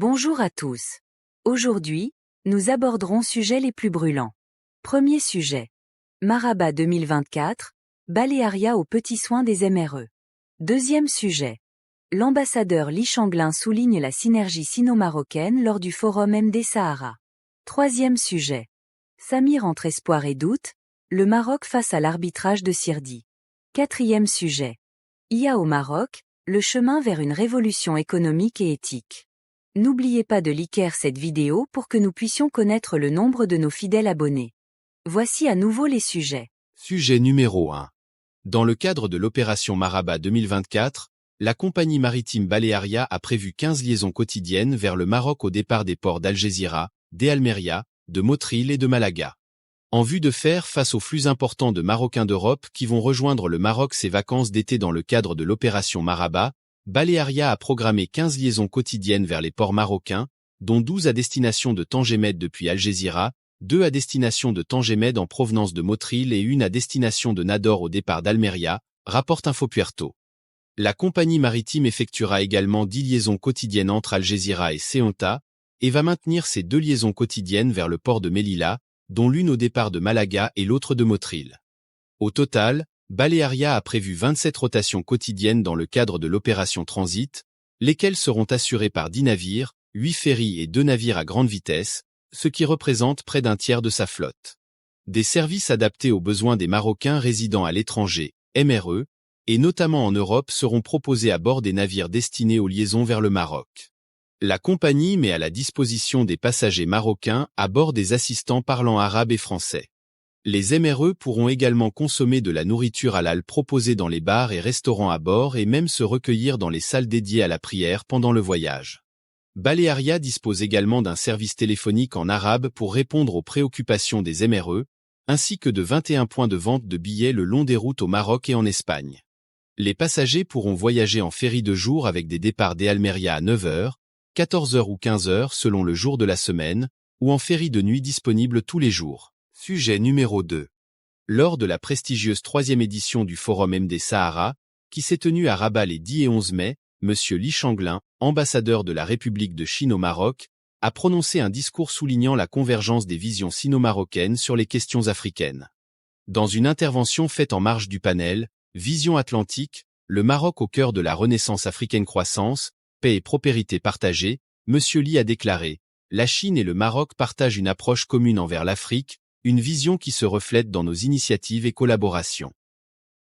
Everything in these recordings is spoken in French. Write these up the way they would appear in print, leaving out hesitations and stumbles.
Bonjour à tous. Aujourd'hui, nous aborderons sujets les plus brûlants. Premier sujet. Marabat 2024, Baléaria aux petits soins des MRE. Deuxième sujet. L'ambassadeur Ly Changlin souligne la synergie sino-marocaine lors du forum MD Sahara. Troisième sujet. Samir entre espoir et doute, le Maroc face à l'arbitrage de Sirdi. Quatrième sujet. IA au Maroc, le chemin vers une révolution économique et éthique. N'oubliez pas de liker cette vidéo pour que nous puissions connaître le nombre de nos fidèles abonnés. Voici à nouveau les sujets. Sujet numéro 1. Dans le cadre de l'opération Marabat 2024, la compagnie maritime Baléaria a prévu 15 liaisons quotidiennes vers le Maroc au départ des ports d'Algésiras, d'Almeria, de Motril et de Malaga. En vue de faire face aux flux importants de Marocains d'Europe qui vont rejoindre le Maroc ces vacances d'été dans le cadre de l'opération Marabat, Baléaria a programmé 15 liaisons quotidiennes vers les ports marocains, dont 12 à destination de Tangemed depuis Algésiras, 2 à destination de Tangemed en provenance de Motril et 1 à destination de Nador au départ d'Almeria, rapporte Infopuerto. La compagnie maritime effectuera également 10 liaisons quotidiennes entre Algésiras et Ceuta, et va maintenir ces 2 liaisons quotidiennes vers le port de Melilla, dont l'une au départ de Malaga et l'autre de Motril. Au total, Baléaria a prévu 27 rotations quotidiennes dans le cadre de l'opération Transit, lesquelles seront assurées par 10 navires, 8 ferries et 2 navires à grande vitesse, ce qui représente près d'un tiers de sa flotte. Des services adaptés aux besoins des Marocains résidant à l'étranger, MRE, et notamment en Europe seront proposés à bord des navires destinés aux liaisons vers le Maroc. La compagnie met à la disposition des passagers marocains à bord des assistants parlant arabe et français. Les MRE pourront également consommer de la nourriture halal proposée dans les bars et restaurants à bord et même se recueillir dans les salles dédiées à la prière pendant le voyage. Baléaria dispose également d'un service téléphonique en arabe pour répondre aux préoccupations des MRE, ainsi que de 21 points de vente de billets le long des routes au Maroc et en Espagne. Les passagers pourront voyager en ferry de jour avec des départs d'Almeria à 9h, 14h ou 15h selon le jour de la semaine, ou en ferry de nuit disponible tous les jours. Sujet numéro 2. Lors de la prestigieuse 3e édition du Forum MD Sahara, qui s'est tenue à Rabat les 10 et 11 mai, M. Ly Changlin, ambassadeur de la République de Chine au Maroc, a prononcé un discours soulignant la convergence des visions sino-marocaines sur les questions africaines. Dans une intervention faite en marge du panel « Vision Atlantique, le Maroc au cœur de la Renaissance africaine croissance, paix et prospérité partagée », M. Ly a déclaré « La Chine et le Maroc partagent une approche commune envers l'Afrique, une vision qui se reflète dans nos initiatives et collaborations. »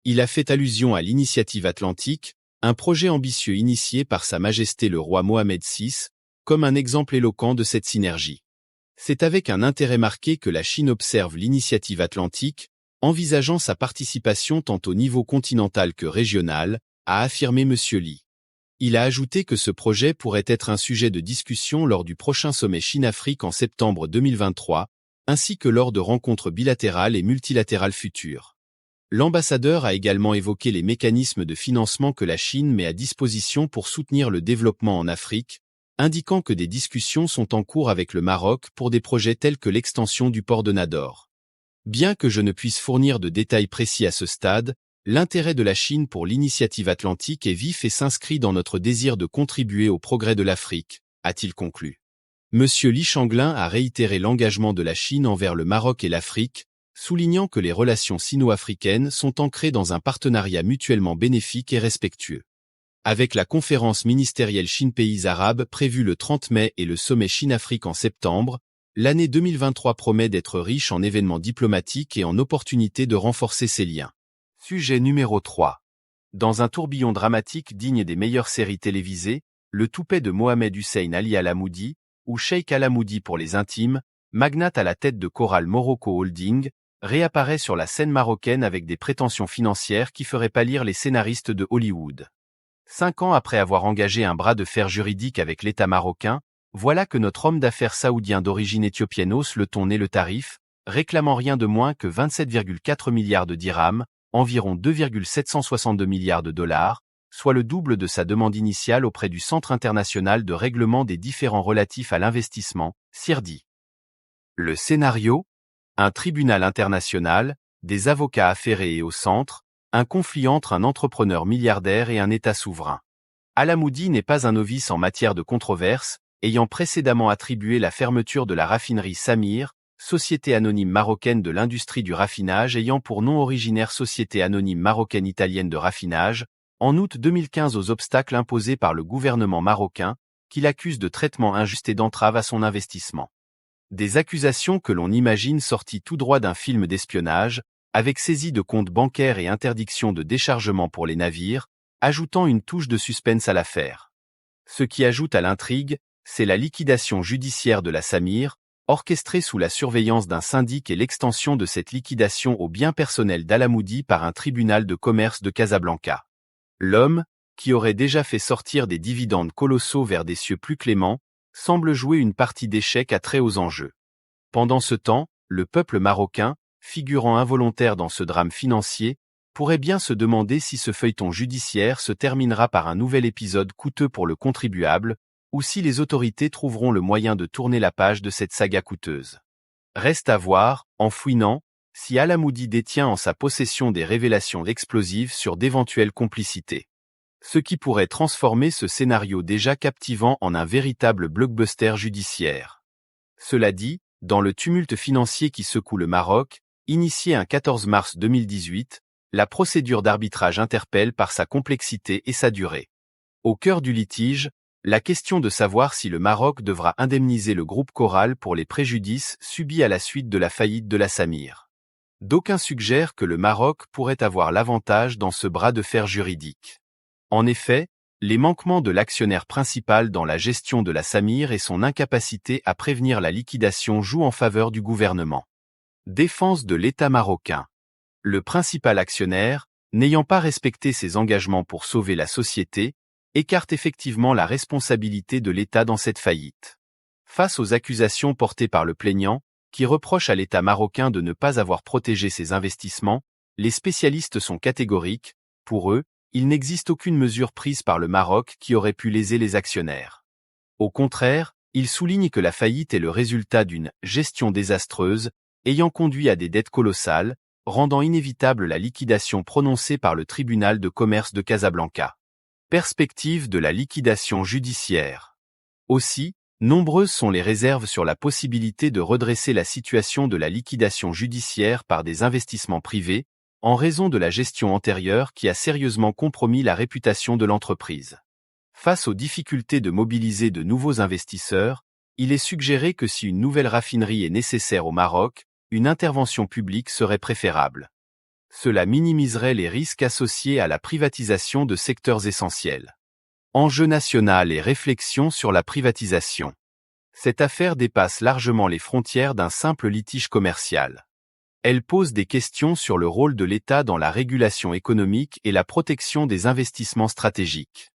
Il a fait allusion à l'initiative atlantique, un projet ambitieux initié par Sa Majesté le roi Mohamed VI, comme un exemple éloquent de cette synergie. C'est avec un intérêt marqué que la Chine observe l'initiative atlantique, envisageant sa participation tant au niveau continental que régional, a affirmé M. Ly. Il a ajouté que ce projet pourrait être un sujet de discussion lors du prochain sommet Chine-Afrique en septembre 2023, ainsi que lors de rencontres bilatérales et multilatérales futures. L'ambassadeur a également évoqué les mécanismes de financement que la Chine met à disposition pour soutenir le développement en Afrique, indiquant que des discussions sont en cours avec le Maroc pour des projets tels que l'extension du port de Nador. Bien que je ne puisse fournir de détails précis à ce stade, l'intérêt de la Chine pour l'initiative atlantique est vif et s'inscrit dans notre désir de contribuer au progrès de l'Afrique, a-t-il conclu. M. Ly Changlin a réitéré l'engagement de la Chine envers le Maroc et l'Afrique, soulignant que les relations sino-africaines sont ancrées dans un partenariat mutuellement bénéfique et respectueux. Avec la conférence ministérielle Chine-Pays arabes prévue le 30 mai et le sommet Chine-Afrique en septembre, l'année 2023 promet d'être riche en événements diplomatiques et en opportunités de renforcer ces liens. Sujet numéro 3. Dans un tourbillon dramatique digne des meilleures séries télévisées, le toupet de Mohamed Hussein Ali Alamoudi, ou Cheikh Alamoudi pour les intimes, magnate à la tête de Coral Morocco Holding, réapparaît sur la scène marocaine avec des prétentions financières qui feraient pâlir les scénaristes de Hollywood. 5 ans après avoir engagé un bras de fer juridique avec l'État marocain, voilà que notre homme d'affaires saoudien d'origine éthiopienne hausse le ton et le tarif, réclamant rien de moins que 27,4 milliards de dirhams, environ 2,762 milliards de dollars, soit le double de sa demande initiale auprès du Centre international de règlement des différends relatifs à l'investissement, CIRDI. Le scénario ? Un tribunal international, des avocats affairés et au centre, un conflit entre un entrepreneur milliardaire et un État souverain. Alamoudi n'est pas un novice en matière de controverse, ayant précédemment attribué la fermeture de la raffinerie Samir, société anonyme marocaine de l'industrie du raffinage ayant pour nom originaire Société anonyme marocaine italienne de raffinage, en août 2015 aux obstacles imposés par le gouvernement marocain, qui l'accuse de traitement injuste et d'entrave à son investissement. Des accusations que l'on imagine sorties tout droit d'un film d'espionnage, avec saisie de comptes bancaires et interdiction de déchargement pour les navires, ajoutant une touche de suspense à l'affaire. Ce qui ajoute à l'intrigue, c'est la liquidation judiciaire de la Samir, orchestrée sous la surveillance d'un syndic et l'extension de cette liquidation aux biens personnels d'Alamoudi par un tribunal de commerce de Casablanca. L'homme, qui aurait déjà fait sortir des dividendes colossaux vers des cieux plus cléments, semble jouer une partie d'échecs à très hauts enjeux. Pendant ce temps, le peuple marocain, figurant involontaire dans ce drame financier, pourrait bien se demander si ce feuilleton judiciaire se terminera par un nouvel épisode coûteux pour le contribuable, ou si les autorités trouveront le moyen de tourner la page de cette saga coûteuse. Reste à voir, en fouinant, si Alamoudi détient en sa possession des révélations explosives sur d'éventuelles complicités. Ce qui pourrait transformer ce scénario déjà captivant en un véritable blockbuster judiciaire. Cela dit, dans le tumulte financier qui secoue le Maroc, initié un 14 mars 2018, la procédure d'arbitrage interpelle par sa complexité et sa durée. Au cœur du litige, la question de savoir si le Maroc devra indemniser le groupe Coral pour les préjudices subis à la suite de la faillite de la Samir. D'aucuns suggèrent que le Maroc pourrait avoir l'avantage dans ce bras de fer juridique. En effet, les manquements de l'actionnaire principal dans la gestion de la Samir et son incapacité à prévenir la liquidation jouent en faveur du gouvernement. Défense de l'État marocain. Le principal actionnaire, n'ayant pas respecté ses engagements pour sauver la société, écarte effectivement la responsabilité de l'État dans cette faillite. Face aux accusations portées par le plaignant, qui reproche à l'État marocain de ne pas avoir protégé ses investissements, les spécialistes sont catégoriques, pour eux, il n'existe aucune mesure prise par le Maroc qui aurait pu léser les actionnaires. Au contraire, ils soulignent que la faillite est le résultat d'une gestion désastreuse, ayant conduit à des dettes colossales, rendant inévitable la liquidation prononcée par le tribunal de commerce de Casablanca. Perspective de la liquidation judiciaire. Aussi, nombreuses sont les réserves sur la possibilité de redresser la situation de la liquidation judiciaire par des investissements privés, en raison de la gestion antérieure qui a sérieusement compromis la réputation de l'entreprise. Face aux difficultés de mobiliser de nouveaux investisseurs, il est suggéré que si une nouvelle raffinerie est nécessaire au Maroc, une intervention publique serait préférable. Cela minimiserait les risques associés à la privatisation de secteurs essentiels. Enjeu national et réflexion sur la privatisation. Cette affaire dépasse largement les frontières d'un simple litige commercial. Elle pose des questions sur le rôle de l'État dans la régulation économique et la protection des investissements stratégiques.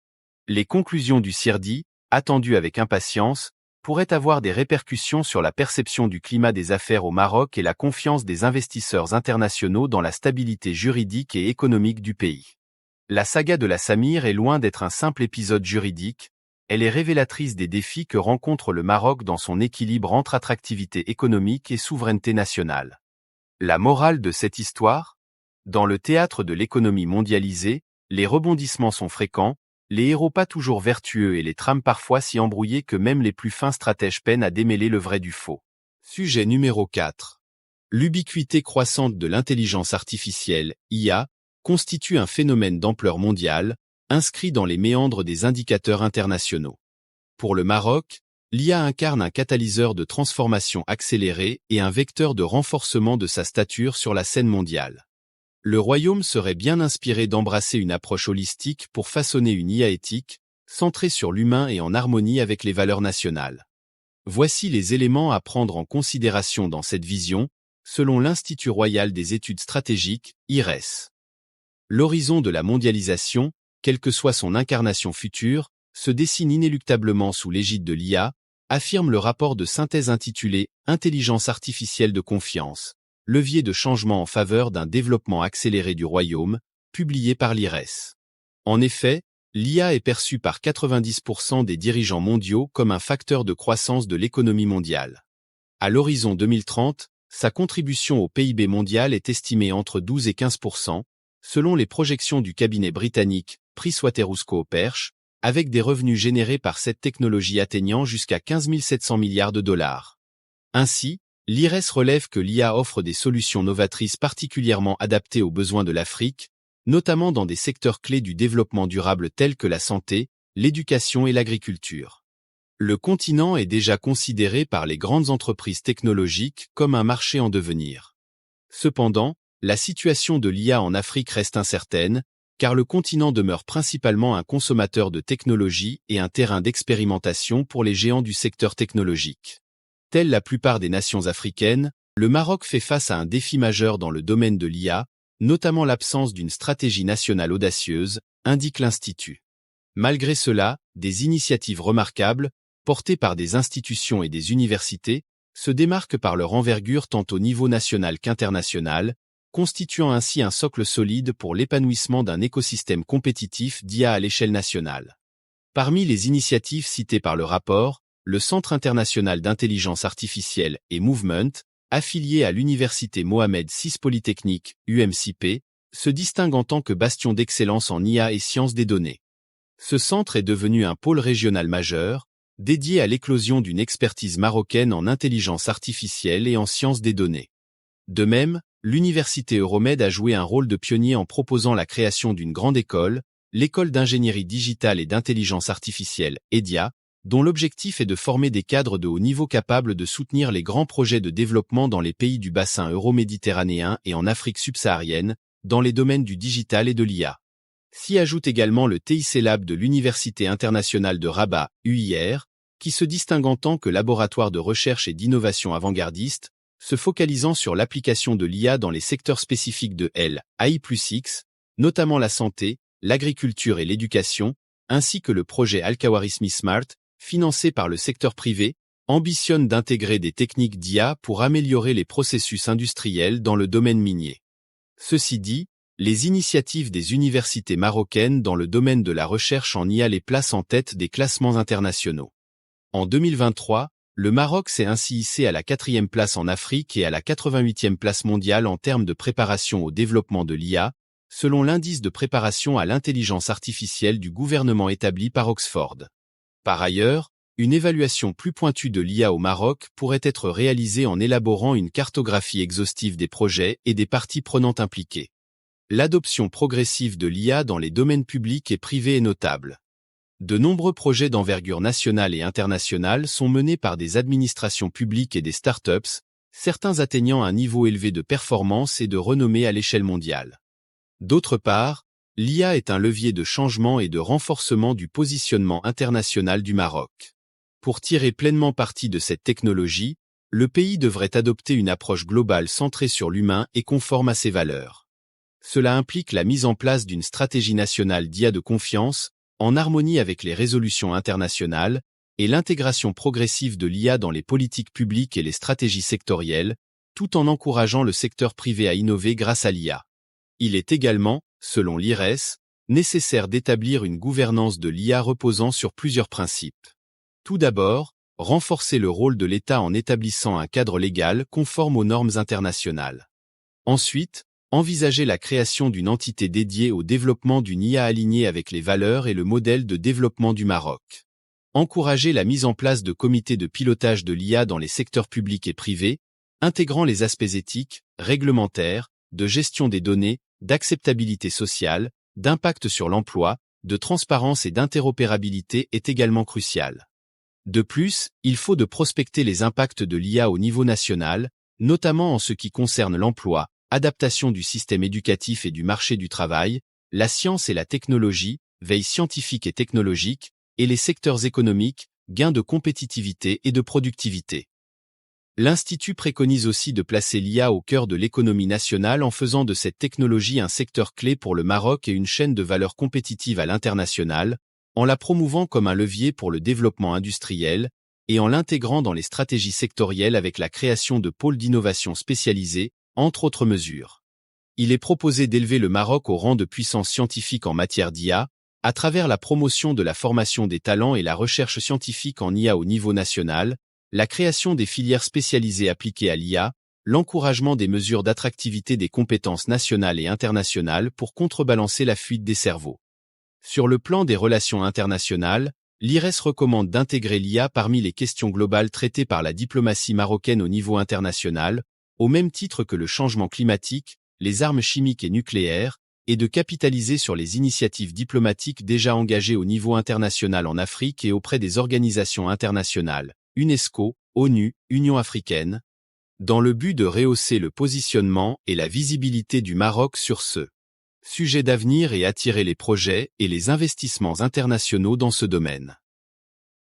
Les conclusions du CIRDI, attendues avec impatience, pourraient avoir des répercussions sur la perception du climat des affaires au Maroc et la confiance des investisseurs internationaux dans la stabilité juridique et économique du pays. La saga de la Samir est loin d'être un simple épisode juridique, elle est révélatrice des défis que rencontre le Maroc dans son équilibre entre attractivité économique et souveraineté nationale. La morale de cette histoire ? Dans le théâtre de l'économie mondialisée, les rebondissements sont fréquents, les héros pas toujours vertueux et les trames parfois si embrouillées que même les plus fins stratèges peinent à démêler le vrai du faux. Sujet numéro 4. L'ubiquité croissante de l'intelligence artificielle, IA, constitue un phénomène d'ampleur mondiale, inscrit dans les méandres des indicateurs internationaux. Pour le Maroc, l'IA incarne un catalyseur de transformation accélérée et un vecteur de renforcement de sa stature sur la scène mondiale. Le royaume serait bien inspiré d'embrasser une approche holistique pour façonner une IA éthique, centrée sur l'humain et en harmonie avec les valeurs nationales. Voici les éléments à prendre en considération dans cette vision, selon l'Institut royal des études stratégiques, IRES. L'horizon de la mondialisation, quelle que soit son incarnation future, se dessine inéluctablement sous l'égide de l'IA, affirme le rapport de synthèse intitulé « Intelligence artificielle de confiance », levier de changement en faveur d'un développement accéléré du royaume, publié par l'IRES. En effet, l'IA est perçue par 90% des dirigeants mondiaux comme un facteur de croissance de l'économie mondiale. À l'horizon 2030, sa contribution au PIB mondial est estimée entre 12 et 15%, selon les projections du cabinet britannique PricewaterhouseCoopers, avec des revenus générés par cette technologie atteignant jusqu'à 15 700 milliards de dollars. Ainsi, l'IRES relève que l'IA offre des solutions novatrices particulièrement adaptées aux besoins de l'Afrique, notamment dans des secteurs clés du développement durable tels que la santé, l'éducation et l'agriculture. Le continent est déjà considéré par les grandes entreprises technologiques comme un marché en devenir. Cependant, la situation de l'IA en Afrique reste incertaine, car le continent demeure principalement un consommateur de technologies et un terrain d'expérimentation pour les géants du secteur technologique. Telle la plupart des nations africaines, le Maroc fait face à un défi majeur dans le domaine de l'IA, notamment l'absence d'une stratégie nationale audacieuse, indique l'Institut. Malgré cela, des initiatives remarquables, portées par des institutions et des universités, se démarquent par leur envergure tant au niveau national qu'international, constituant ainsi un socle solide pour l'épanouissement d'un écosystème compétitif d'IA à l'échelle nationale. Parmi les initiatives citées par le rapport, le Centre international d'intelligence artificielle et Movement, affilié à l'Université Mohamed VI Polytechnique, UMCP, se distingue en tant que bastion d'excellence en IA et sciences des données. Ce centre est devenu un pôle régional majeur, dédié à l'éclosion d'une expertise marocaine en intelligence artificielle et en sciences des données. De même, l'Université Euromed a joué un rôle de pionnier en proposant la création d'une grande école, l'école d'ingénierie digitale et d'intelligence artificielle, EDIA, dont l'objectif est de former des cadres de haut niveau capables de soutenir les grands projets de développement dans les pays du bassin euro-méditerranéen et en Afrique subsaharienne, dans les domaines du digital et de l'IA. S'y ajoute également le TIC Lab de l'Université internationale de Rabat, UIR, qui se distingue en tant que laboratoire de recherche et d'innovation avant-gardiste, se focalisant sur l'application de l'IA dans les secteurs spécifiques de l'AI+X, notamment la santé, l'agriculture et l'éducation, ainsi que le projet Al-Khawarizmi Smart, financé par le secteur privé, ambitionne d'intégrer des techniques d'IA pour améliorer les processus industriels dans le domaine minier. Ceci dit, les initiatives des universités marocaines dans le domaine de la recherche en IA les placent en tête des classements internationaux. En 2023, le Maroc s'est ainsi hissé à la 4e place en Afrique et à la 88e place mondiale en termes de préparation au développement de l'IA, selon l'indice de préparation à l'intelligence artificielle du gouvernement établi par Oxford. Par ailleurs, une évaluation plus pointue de l'IA au Maroc pourrait être réalisée en élaborant une cartographie exhaustive des projets et des parties prenantes impliquées. L'adoption progressive de l'IA dans les domaines publics et privés est notable. De nombreux projets d'envergure nationale et internationale sont menés par des administrations publiques et des startups, certains atteignant un niveau élevé de performance et de renommée à l'échelle mondiale. D'autre part, l'IA est un levier de changement et de renforcement du positionnement international du Maroc. Pour tirer pleinement parti de cette technologie, le pays devrait adopter une approche globale centrée sur l'humain et conforme à ses valeurs. Cela implique la mise en place d'une stratégie nationale d'IA de confiance, en harmonie avec les résolutions internationales, et l'intégration progressive de l'IA dans les politiques publiques et les stratégies sectorielles, tout en encourageant le secteur privé à innover grâce à l'IA. Il est également, selon l'IRES, nécessaire d'établir une gouvernance de l'IA reposant sur plusieurs principes. Tout d'abord, renforcer le rôle de l'État en établissant un cadre légal conforme aux normes internationales. Ensuite, envisager la création d'une entité dédiée au développement d'une IA alignée avec les valeurs et le modèle de développement du Maroc. Encourager la mise en place de comités de pilotage de l'IA dans les secteurs publics et privés, intégrant les aspects éthiques, réglementaires, de gestion des données, d'acceptabilité sociale, d'impact sur l'emploi, de transparence et d'interopérabilité est également crucial. De plus, il faut de prospecter les impacts de l'IA au niveau national, notamment en ce qui concerne l'emploi, adaptation du système éducatif et du marché du travail, la science et la technologie, veille scientifique et technologique, et les secteurs économiques, gains de compétitivité et de productivité. L'Institut préconise aussi de placer l'IA au cœur de l'économie nationale en faisant de cette technologie un secteur clé pour le Maroc et une chaîne de valeur compétitive à l'international, en la promouvant comme un levier pour le développement industriel, et en l'intégrant dans les stratégies sectorielles avec la création de pôles d'innovation spécialisés, entre autres mesures. Il est proposé d'élever le Maroc au rang de puissance scientifique en matière d'IA, à travers la promotion de la formation des talents et la recherche scientifique en IA au niveau national, la création des filières spécialisées appliquées à l'IA, l'encouragement des mesures d'attractivité des compétences nationales et internationales pour contrebalancer la fuite des cerveaux. Sur le plan des relations internationales, l'IRES recommande d'intégrer l'IA parmi les questions globales traitées par la diplomatie marocaine au niveau international, au même titre que le changement climatique, les armes chimiques et nucléaires, et de capitaliser sur les initiatives diplomatiques déjà engagées au niveau international en Afrique et auprès des organisations internationales, UNESCO, ONU, Union africaine, dans le but de rehausser le positionnement et la visibilité du Maroc sur ce sujet d'avenir et attirer les projets et les investissements internationaux dans ce domaine.